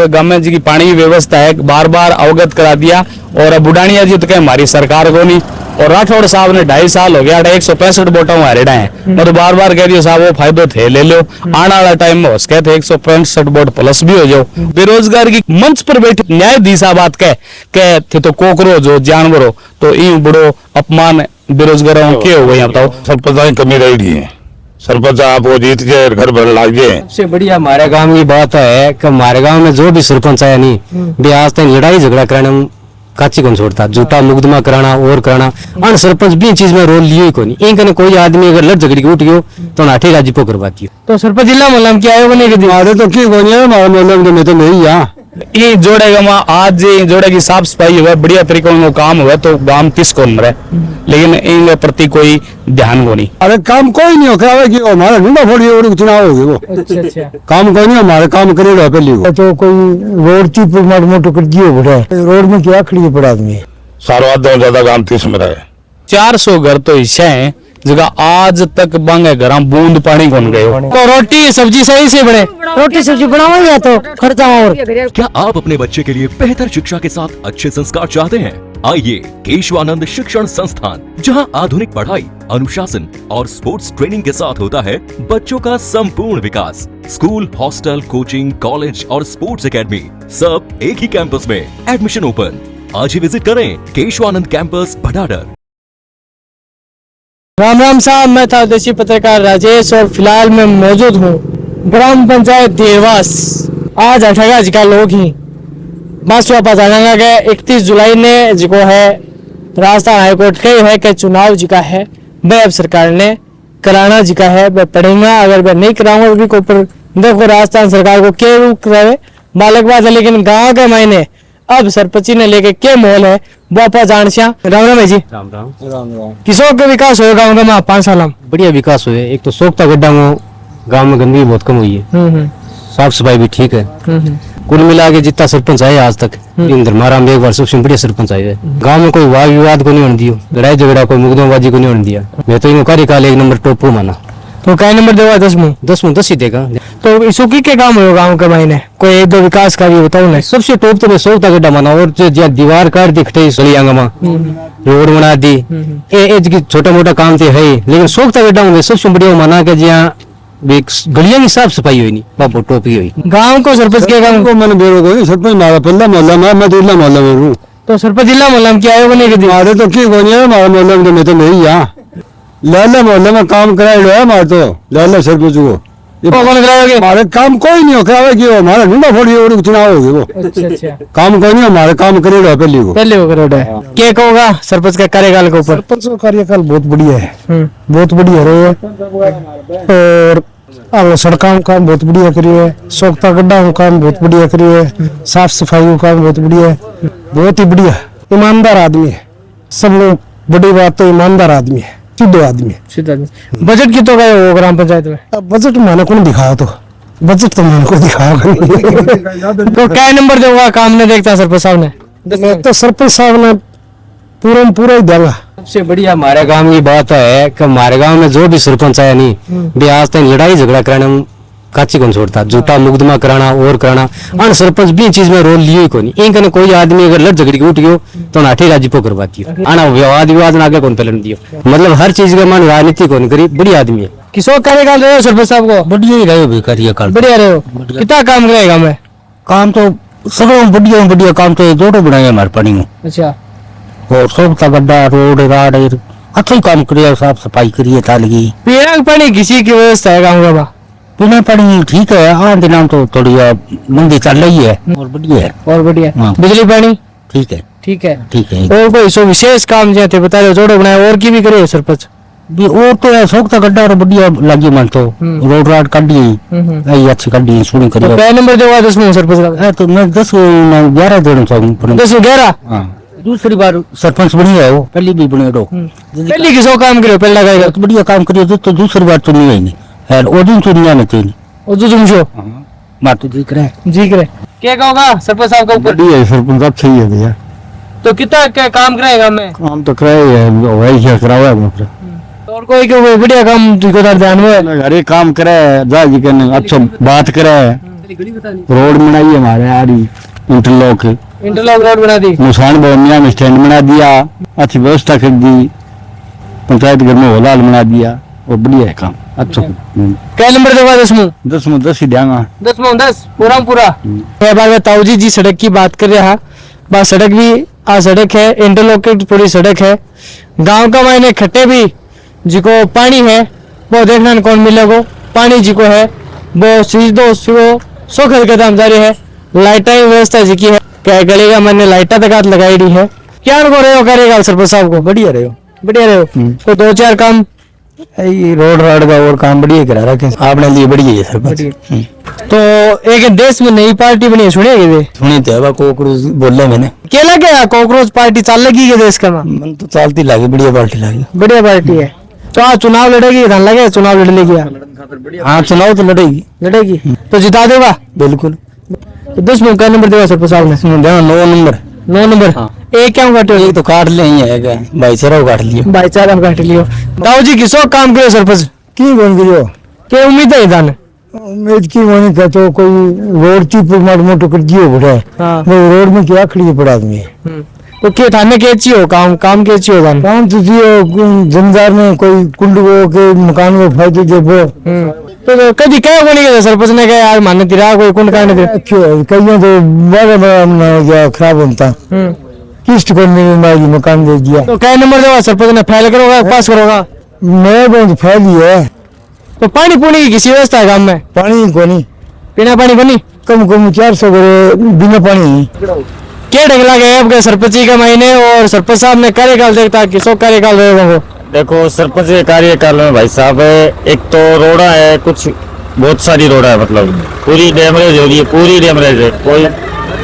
गाँव में जी की पानी की व्यवस्था है, बार बार अवगत करा दिया। और अब बुढ़ानिया जी तो कहे हमारी सरकार को नहीं, और राठौड़ साहब ने 2.5 साल हो गया 165 वोटा हरिड़ा है, मैं तो बार बार कह दियो साहब वो फायदो थे ले लो, आने वाला टाइम में हो सके थे 165 वोट प्लस भी हो जाओ। बेरोजगार की मंच पर बैठे न्यायाधीश बात कह थे तो कोकरोच हो जानवर हो, तो ई बड़ो अपमान बेरोजगारों के हो गए बताओ। सरपंच कमी रही है, सरपंच आप वो जीत के घर भर लाग गए। सबसे बढ़िया हमारे गांव की बात है कि हमारे गांव में जो भी सरपंच आया नहीं भी आज तक लड़ाई झगड़ा कराने में काची कौन छोड़ता, झूठा मुकदमा कराना और कराना, अन सरपंच भी चीज में रोल लिए को नहीं। इनका कोई आदमी अगर लड़ झगड़ी उठ गयो तो नाठी राजी पो करवाती है। तो सरपंच जिला मोहल्ला क्या आयोग बने हमारे तो की कोनी है, हमारे मोहल्ले में तो नहीं यहाँ ये जोड़ेगा माँ आज ये जोड़े की साफ सफाई हुआ बढ़िया तरीके में काम हुआ तो गांव किस को रहे, लेकिन इन प्रति कोई ध्यान को नहीं। अरे काम कोई नहीं हो क्या हमारा ढूंढा फोड़ी और चुनाव होगी वो अच्छा काम कोई नहीं, हमारे काम करेगा पहली वो तो कोई रोड की मोटो कर दियो बड़ा रोड में क्या खड़ी पड़ा आदमी सार्वजनिक ज्यादा काम 30 में रहे। 400 घर तो ऐसे हैं जगह आज तक बंगे घर बूंद पानी कौन गए। तो रोटी सब्जी सही से बने, रोटी सब्जी बनाओगे तो खर्चा और। क्या आप अपने बच्चे के लिए बेहतर शिक्षा के साथ अच्छे संस्कार चाहते हैं? आइए केशवानंद शिक्षण संस्थान, जहां आधुनिक पढ़ाई, अनुशासन और स्पोर्ट्स ट्रेनिंग के साथ होता है बच्चों का संपूर्ण विकास। स्कूल, हॉस्टल, कोचिंग, कॉलेज और स्पोर्ट्स एकेडमी सब एक ही कैंपस में। Admission open. आज ही विजिट करें केशवानंद कैंपस भटाडर। राम राम साहब, मैं था देशी पत्रकार राजेश और फिलहाल मैं मौजूद हूँ ग्राम पंचायत देवास। आज 18 जिका लोग ही मासवा पता गए 31 जुलाई ने जिको है राजस्थान हाईकोर्ट कही है कि चुनाव जिका है वह अब सरकार ने कराना जिका है वह पड़ेगा। अगर वह नहीं कराऊंगा भी को पर देखो राजस्थान सरकार को क्या रूप करावे बालक बात है, लेकिन गाँव के मायने अब सरपंची ने लेके क्या मोल है वो आप जान श्या। राम राम है जी। राम राम राम राम। किसों का विकास होगा गाँव में 5 साल में? बढ़िया विकास हुए। एक तो सोखता गड्ढा में गांव में गंदगी बहुत कम हुई है, साफ सफाई भी ठीक है। कुल मिला के जितना सरपंच आए आज तक धर्माराम में एक बार सबसे बढ़िया सरपंच आए। गांव में कोई वाद विवाद को नहीं होने दियो, लड़ाई झगड़ा कोई मुकदमाबाजी को नहीं होने दिया। मैं तो इन कार्यकाल 1 नंबर टॉप को माना। तो क्या नंबर देगा? 10 ही देगा। तो इसको के काम हो गाँव के मायने कोई 1-2 विकास का भी बताओ ना। सबसे टॉप तो सोखता गड्ढा माना, और जो दीवार काट दिखते सलियांगा रोड बना दी, ये छोटा मोटा काम तो है, लेकिन सोखता गड्ढा में सबसे बढ़िया माना के जहाँ गलियां की साफ सफाई हुई नहीं बाबू टोपी हुई। गांव को सरपंच के काम को मैंने बेरो को सरपंच मारा पल्ला मोहल्ला में, मैं दूल्हा मोहल्ला में हूँ। तो सरपंच जिला मोहल्ला में क्या आयोग बने हमारे तो की कोनी है, हमारे मोहल्ले में तो मैं तो नहीं यहाँ लाला मोहल्ले में काम कराए है हमारे तो लाला सरपंच को कौन कराओगे? हमारे काम कोई नहीं हो करावे कि हमारा ढूंढा फोड़ी और चुनाव होगी वो अच्छा काम कोई नहीं, हमारे काम करेगा पहली को पहले वो करोड़ है। क्या कहोगा सरपंच का कार्यकाल के ऊपर? सरपंच का कार्यकाल बहुत बढ़िया है, बहुत बढ़िया रहे है। और सड़कों का काम बहुत बढ़िया करिए, सोखता गड्ढा का काम बहुत बढ़िया करिए, साफ सफाई का काम बहुत बढ़िया है, बहुत ही बढ़िया ईमानदार आदमी है। सब लोग बड़ी बात तो ईमानदार आदमी है, सीधे आदमी है। बजट की तो गए हो ग्राम पंचायत में? बजट मैंने को दिखाया, तो बजट तो मैंने को दिखाया तो क्या नंबर देगा काम ने देखता सरपंच साहब ने? मैं तो सरपंच साहब ने पूरा ही देगा। सबसे बढ़िया हमारे गांव की बात है कि हमारे गांव में जो भी सरपंच आया नहीं भी आज तक लड़ाई झगड़ा कराने में काची कौन छोड़ता, झूठा मुकदमा कराना और कराना, अन सरपंच भी चीज में रोल लिए को नहीं। इनका कोई आदमी अगर लड़ झगड़ी उठ गयो तो नाठी राजी पो करवाती है, आना विवाद विवाद आगे कौन पहले दियो, मतलब हर चीज का मन राजनीति को नहीं करी। बढ़िया आदमी है। किसो कार्यकाल रहे हो सरपंच साहब को? बढ़िया ही रहे भी कार्यकाल, बढ़िया रहे हो। कितना काम करेगा मैं? काम तो सब बढ़िया बढ़िया काम तो जोड़ो बनाए हमारे पानी में। अच्छा, और सोखता गड्ढा रोड राड अच्छा ही काम करिए, साफ सफाई करिए, तालगी पीने पानी किसी की व्यवस्था है गाँव का? पीना पानी ठीक है, हाँ दिनों तो थोड़ी मंदी चल रही है और बढ़िया है। और बढ़िया बिजली पानी ठीक है, ठीक है, ठीक है। और कोई सो विशेष काम जैसे बता रहे जोड़ो बनाए और की भी करे सरपंच? भी और तो है सोखता गड्ढा और बढ़िया लगी मन तो रोड राड काटी अच्छी काटी सुनी करी। क्या नंबर देगा 10 में सरपंच का? तो मैं 10-11 देना चाहूँ। 10-11? दूसरी बार सरपंच बढ़िया है वो, पहली भी बढ़िया दो। पहली किसो काम करे पहला करेगा तो बढ़िया काम करिए तो दूसरी बार तो नहीं आएंगे है और दिन चुनिया नहीं चाहिए और जो तुम शो बात जी करे क्या कहोगा सरपंच साहब का ऊपर? बढ़िया सरपंच अच्छा ही है भैया। तो कितना क्या काम करेगा मैं? काम तो कराए है वही क्या करावा है। और कोई बढ़िया काम ठेकेदार ध्यान में अरे काम करे जा जी के अच्छा बात करे रोड बनाई है हमारे यार इंटरलॉक रोड बना दी। मुसान बोमिया में स्टैंड बना दिया, अच्छी व्यवस्था कर दी, पंचायत घर में होला बना दिया, वो बढ़िया है काम अच्छा। क्या नंबर देगा? 10 ही देंगा। 10 पूरा पूरा। बार में ताऊजी जी सड़क की बात कर रहा, बात सड़क भी आ सड़क है, इंटरलॉकेट पूरी सड़क है। गांव का मायने खट्टे भी जिको पानी है वो देखना कौन मिलेगो, पानी जिको है वो सीधो सोखल के दाम जारी है। लाइटा की व्यवस्था जिकी है, क्या गली का मैंने लाइटा तक लगाई दी है। क्या को रहे हो करेगा सरपंच साहब को? बढ़िया रहे हो तो 2-4 काम रोड का और काम बढ़िया करा रखे आपने लिए, बढ़िया है सरपंच। तो एक देश में नई पार्टी बनी है, सुनिए सुनी तो कॉकरोच बोले मैंने, क्या लगे कॉकरोच पार्टी चाल लगी है देश का? मन तो चलती लगी, बढ़िया पार्टी लगी, बढ़िया पार्टी है। तो आज चुनाव लड़ेगी, धान लगे चुनाव लड़ लेगी? हाँ चुनाव तो लड़ेगी तो जिता देगा बिल्कुल। तो 10 में क्या नंबर देगा सरपंच साहब ने? 9 नंबर। हाँ। एक क्या काटे? एक तो काट ले ही है भाईचारा काट लियो, भाईचारा काट लियो। ताऊ जी किसो काम करो सरपंच की बन गयो क्या उम्मीद है धान? उम्मीद की होनी का तो कोई रोड की मोटो कर दियो बड़ा, हाँ। वो रोड में क्या खड़ी पड़ा आदमी। तो क्या थाने के अच्छी हो काम के अच्छी हो धान? काम तो जमींदार ने कोई कुंडो के मकान को फायदे दे वो तो कभी क्या को नहीं सरपंच ने कहा यार मान्य तिरा कोई कुंड काटने दे कहीं तो बड़ा खराब होता, किस्त को नहीं मकान दे दिया। तो क्या नंबर देगा सरपंच ने? फेल करोगा पास करोगा? मैं बहुत फैल ही है। तो पानी पुनी की किसी व्यवस्था है गाँव में? पानी को नहीं, पीना पानी को नहीं? कम 400 बिना पानी। क्या ढंगला गया आपके सरपंच का महीने और सरपंच साहब ने कार्यकाल देखता किसो कार्यकाल रहेगा वो? देखो सरपंच के कार्यकाल में भाई साहब एक तो रोड़ा है, कुछ बहुत सारी रोड़ा है, मतलब पूरी डैमरेज हो रही है, पूरी डैमरेज है, कोई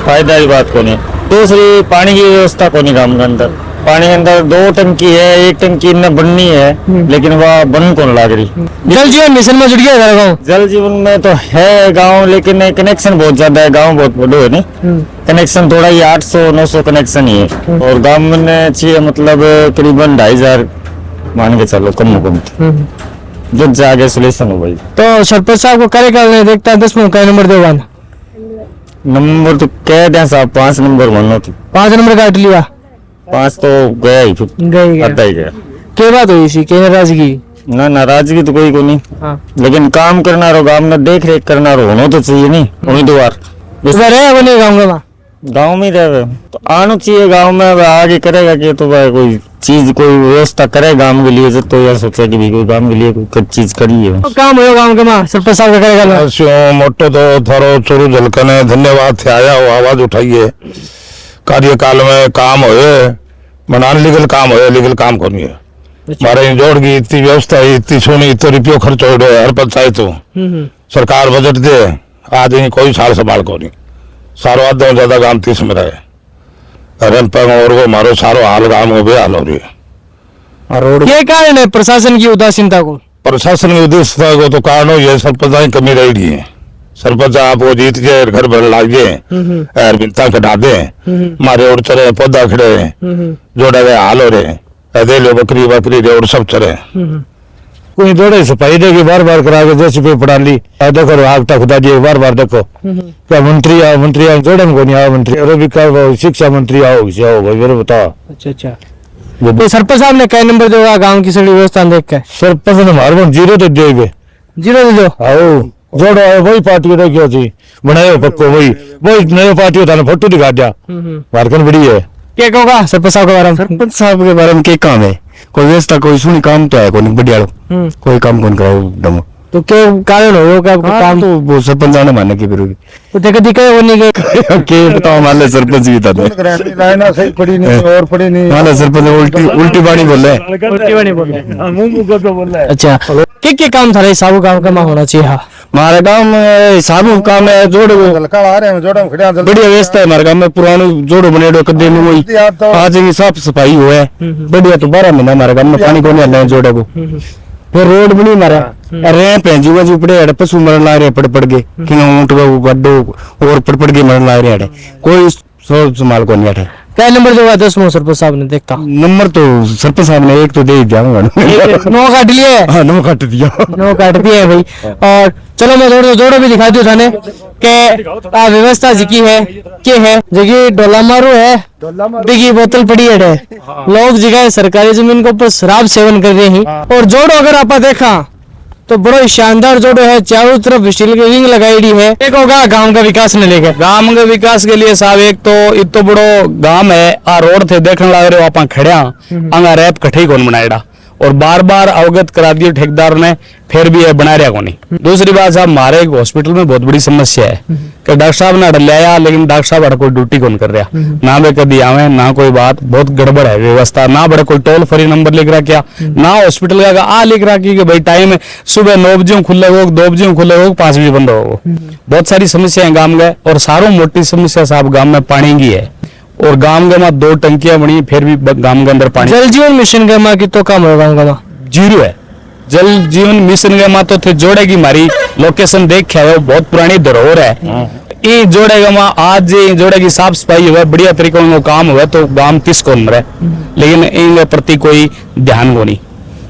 फायदा की बात को नहीं। दूसरी पानी की व्यवस्था को नहीं गाँव के अंदर, पानी के अंदर 2 टंकी है, 1 टंकी इनमें बननी है लेकिन वह बन कौन लाग रही। जल जीवन मिशन में जुड़ गया गाँव? जल जीवन में तो है गांव, लेकिन कनेक्शन बहुत ज्यादा है, गांव बहुत बड़ो है नहीं, कनेक्शन थोड़ा ही 800-900 कनेक्शन ही है, और गांव में चाहिए मतलब करीबन 2500 मान के चलो कम जो जाके सोल्यूशन हो भाई। तो सरपंच साहब को कार्यकाल नहीं देखता, 10 में क्या नंबर देगा? नंबर तो कह दें साहब 5 नंबर मानो तो 5 नंबर काट लिया, 5 तो गया ही, फिर आता ही गया। क्या बात हुई सी? क्या नाराजगी? ना नाराजगी तो कोई को नहीं, हाँ। लेकिन काम करना रहो, गांव में देख रेख करना रहो, होना तो चाहिए नहीं उम्मीदवार। रहे नहीं गाँव में रहे तो आना चाहिए गांव में, आगे करेगा कि तो भाई कोई चीज कोई व्यवस्था करे गांव के लिए, तो यार सोचा कि भी कोई गांव के लिए कोई चीज करी है। तो काम हो गांव के मां सरपंच साहब का करेगा मोटो तो थारो चोरू झलकने धन्यवाद थे आया हो, आवाज उठाइए। कार्यकाल में काम होए मना लीगल काम होए, लीगल काम को नहीं है हमारे जोड़ की इतनी व्यवस्था है, इतनी सोनी, इतना रुपये खर्च हो रहे हर पंचायत सरकार बजट दे, आज कोई साल संभाल को नहीं, सारो आधो ज्यादा गांव 30 में रहे और वो मारो सारो हाल गांव में बेहाल हो रही है। ये कारण है प्रशासन की उदासीनता को? प्रशासन की उद्देश्यता को तो कारण हो ये सरपंच की कमी रह रही है। सरपंच आप वो जीत के घर भर लाग गए, बिंता कटा दे, मारे और चले पौधा खड़े जोड़ा गए हाल हो रहे, दे लो बकरी रेवड़ सब चले, कोई जोड़े सफाई देगी बार करा के जैसे पे पड़ा ली, देखो आपता खुदा जी बार देखो क्या मंत्री आओ जोड़े को नहीं आओ, मंत्री और भी क्या शिक्षा मंत्री आओ भाई मेरे बताओ। अच्छा तो सरपंच साहब ने क्या नंबर देगा गांव की सड़ी व्यवस्था देख के? सरपंच ने हमारे को 0 तो दे 0 दे दो। आओ जोड़ो वही पार्टी रखियो थी बनायो पक्को, वही नयो पार्टी होता ना फोटो दिखा दिया, मार्कन बड़ी है। क्या कहोगा सरपंच साहब के बारे में? सरपंच साहब के बारे में क्या काम है? कोई व्यवस्था कोई सुनी काम तो है कोई बढ़िया कोई काम कौन कराओ दमो, तो क्या कारण हो क्या काम? तो वो सरपंच आने मानने की फिर तो देखो दिखे वो नहीं गए के बताओ मान सरपंच भी था सही पड़ी नहीं और पड़ी नहीं, मान सरपंच उल्टी बाणी बोल रहे। अच्छा क्या काम था साबु काम का होना चाहिए? हाँ हमारे गांव में साबु काम है, जोड़ो बढ़िया व्यवस्था है हमारे गांव में, पुराने जोड़ो बने कदे में वही आज साफ सफाई हुआ है बढ़िया, तो 12 महीना हमारे गांव में पानी को नहीं जोड़े को, फिर रोड बनी हमारा रैंप है जीवा जी पड़े पशु मरण ला रहे पड़ गए कि ऊँट गड्ढो और पड़ के मरण ला रहे, कोई सोच संभाल को नहीं है। क्या नंबर देगा 10 में सरपंच साहब ने देखता? नंबर तो सरपंच साहब ने 1 तो दे दिया, 9 काट लिए। हाँ 9 काट दिया, 9 काट दिए भाई। और चलो मैं जोड़ो भी दिखा दूं थाने के आ व्यवस्था जिकी है के है जगी डोला मारू है बिगी बोतल पड़ी है लोग जगह सरकारी जमीन के ऊपर शराब सेवन कर रहे हैं। और जोड़ो अगर आप देखा तो बड़ा ही शानदार जोड़ो है, चारों तरफ स्टील की रिंग लगाई है। एक होगा गांव का विकास ने लेकर, गांव के विकास के लिए साहब एक तो इतो बड़ो गांव है आ रोड थे देखने लग रहे हो आप खड़िया अंगा रैप कठे कौन बनाएड़ा और बार बार अवगत करा दिए ठेकेदार ने फिर भी बना रहा को नहीं। दूसरी बात साहब हमारे एक हॉस्पिटल में बहुत बड़ी समस्या है कि डॉक्टर साहब ने लिया लेकिन डॉक्टर साहब कोई ड्यूटी कौन कर रहा ना वे कभी आवे ना कोई बात बहुत गड़बड़ है व्यवस्था ना बड़े कोई टोल फ्री नंबर लिख रहा क्या ना हॉस्पिटल का आ लिख रहा कि भाई टाइम है सुबह 9 बजे खुले हो 2 बजे खुले हो 5 बजे बंद हो। बहुत सारी समस्या है गाँव में और सारों मोटी समस्या साहब गाँव में पानी की है और गांव के में 2 टंकियां बनी फिर भी गांव के अंदर पानी। जल जीवन मिशन के माँ की तो कम होगा गाँव का जीरो है। जल जीवन मिशन के माँ तो थे जोड़ेगी हमारी लोकेशन देख है बहुत पुरानी धरोहर है ये जोड़ेगा माँ आज जोड़ेगी साफ सफाई हुआ बढ़िया तरीके में काम हुआ तो गांव 30 को रहे लेकिन इन प्रति कोई ध्यान को नहीं।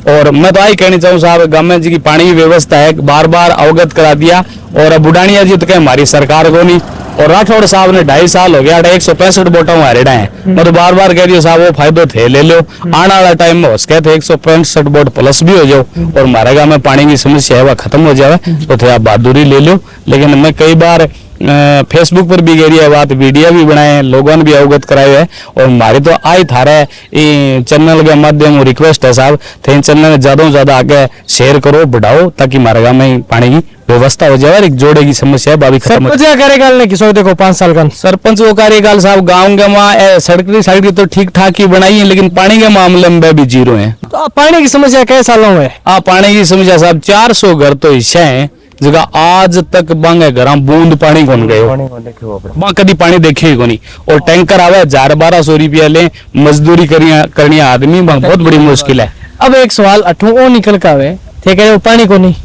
और मैं तो आई कहनी चाहूँ साहब गाँव में जी की पानी की व्यवस्था है बार बार अवगत करा दिया और बुढ़ानिया जी तो कहे हमारी सरकार को नहीं और राठौड़ साहब ने 2.5 साल हो गया 165 बोटा हारेड़ा है मैं तो बार बार कह रही हूँ साहब वो फायदो थे ले लो आने वाला टाइम में हो सके तो 165 बोट प्लस भी हो जाओ और हमारे गाँव में पानी की समस्या है वह खत्म हो जाए तो थे आप बहादुरी ले लो। लेकिन मैं कई बार फेसबुक पर भी गई है बात वीडियो भी बनाए लोगों ने भी अवगत कराए है और हमारे तो आई थारे चैनल के माध्यम रिक्वेस्ट है साहब थे चैनल में ज्यादा से ज्यादा आगे शेयर करो बढ़ाओ ताकि हमारे गाँव में पानी की व्यवस्था हो जाए और एक जोड़े की समस्या है बाबी खत्म हो जाए। कार्यकाल ने किसो देखो 5 साल का सरपंच को कार्यकाल साहब गाँव के वहाँ सड़क तो ठीक ठाक ही बनाई है लेकिन पानी के मामले में भी जीरो है। तो पानी की समस्या कई सालों में है पानी की समस्या साहब 400 घर तो हिस्से है जगह आज तक बांगे घर बूंद पानी कौन गए वहां कभी पानी देखे ही कोनी और टैंकर आवे 1000-1200 रुपया ले मजदूरी करनी आदमी बहुत बड़ी मुश्किल है। अब एक सवाल अठू निकल का आवे थे कह पानी को नहीं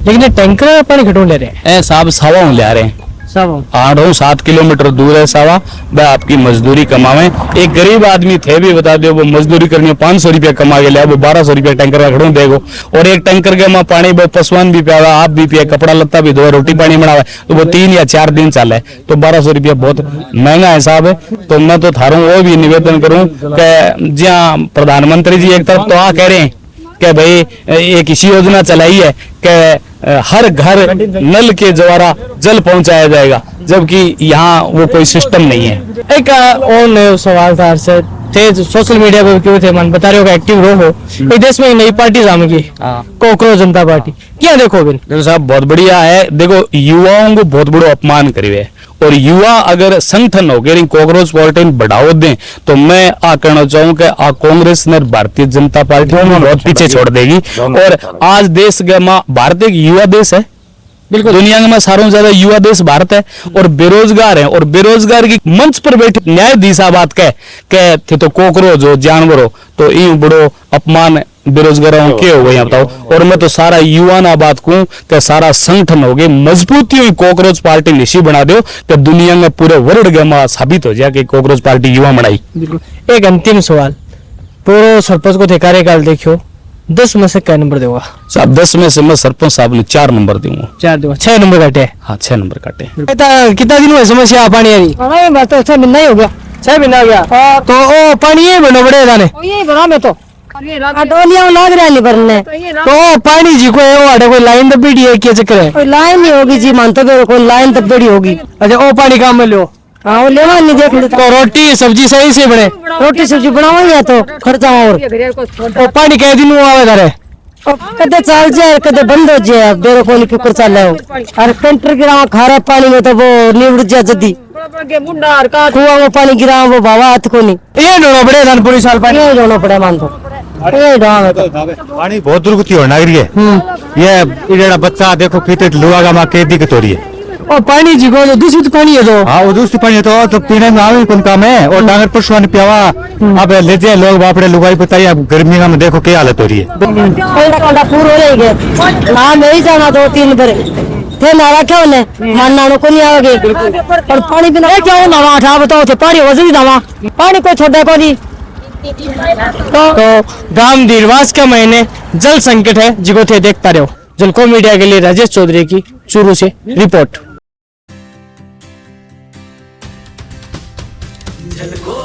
लेकिन ये टैंकर में पानी घटो ले रहे हैं साहब सावा ले आ रहे हैं 8-7 किलोमीटर दूर है सावा वह आपकी मजदूरी कमावे एक गरीब आदमी थे भी बता दो वो मजदूरी करनी 500 रुपया कमा के लिया वो 1200 रुपया टैंकर का खड़ो देगो और एक टैंकर के माँ पानी वो पसवान भी पियावा आप भी पिया कपड़ा लत्ता भी धोए रोटी पानी बनावे तो वो 3 या 4 दिन चले तो 1200 रुपया बहुत महंगा हिसाब है। तो मैं तो थारू वो भी निवेदन करूँ कि जहाँ प्रधानमंत्री जी एक तरफ तो आ कह रहे हैं कि भाई एक इसी योजना चलाई है कि हर घर नल के द्वारा जल पहुंचाया जाएगा जबकि यहाँ वो कोई सिस्टम नहीं है। एक और सवाल था से थे सोशल मीडिया पे क्यों थे मन बता रहे हो एक्टिव हो एक देश में एक नई पार्टी जामेगी कोकरोच जनता पार्टी क्या देखो देखो साहब बहुत बढ़िया है। देखो युवाओं को बहुत बड़ो अपमान करिए और युवा अगर संगठन हो गए कांग्रेस पार्टी बढ़ावा दें तो मैं आ कहना चाहूँ कि आ कांग्रेस ने भारतीय जनता पार्टी को बहुत पीछे छोड़ देगी और आज देश का भारत एक युवा देश है बिल्कुल दुनिया में सारों ज्यादा युवा देश भारत है और बेरोजगार है और बेरोजगार की मंच पर बैठे न्यायाधीश बात कह थे तो कोकरोच हो जानवर हो तो ये बड़ो अपमान बेरोजगारों के हो गए बताओ। और मैं तो सारा युवा ना बात कहूं कि सारा संगठन हो गए मजबूती हुई कांग्रेस पार्टी निशी बना दो कि दुनिया में पूरे वर्ल्ड में साबित हो जाए कि कांग्रेस पार्टी युवा बनाई। एक अंतिम सवाल पूरा सरपंच को थे कार्यकाल देखियो 10 में से क्या नंबर देगा साहब? 10 में से मैं सरपंच साहब ने 4 नंबर दूंगा। 4 दूंगा 6 नंबर काटे। हाँ 6 नंबर काटे। कितना दिन हुआ समस्या पानी आ रही बात तो 6 महीना ही हो गया 6 महीना हो गया तो ओ पानी ये बनो बड़े दाने यही बना मैं तो डोलियां लाग रहा नहीं भरने तो पानी जी को है कोई लाइन दबेड़ी है क्या चक्कर है? कोई लाइन नहीं होगी जी मानते तो कोई लाइन दबेड़ी होगी। अच्छा ओ पानी काम में लो हाँ वो लेवा नहीं देख लेता तो रोटी सब्जी सही से बने रोटी सब्जी बनावा या तो खर्चा और पानी कई दिन आवे तारे कदे चल जाए कदे बंद हो जाए बेरो कोनी फिकर चल और टेंटर गिरा खारा पानी में तो वो निवड़ जा जदी कुआं में पानी गिरा वो बाबा हाथ को नहीं ये ढोना पड़े धान पूरी साल पानी ये ढोना पड़े मान तो ये ढोना पानी बहुत दुर्गति हो नागरी है ये जेड़ा बच्चा देखो खेते लुआगा मां के दिक्कत हो रही है और पानी जी को दूषित पानी है तो हाँ वो दूसरी पानी है तो पीने में आवे कौन काम है और डांगर पशुओं ने पियावा अब ले जाए लोग बापड़े लुगाई बताइए अब गर्मी में देखो क्या हालत हो रही है कंडा पूरा हो रही है ना मैं ही जाना 2-3 बार थे नारा क्या होने मानना को नहीं आवेगी और पानी बिना क्या हो नवा उठा बताओ थे पानी वजन नवा पानी को छोड़ा को नहीं तो गांव दीरवास के महीने जल संकट है जिको थे देखता रहो। जलको मीडिया के लिए राजेश चौधरी की चूरू से रिपोर्ट। झलको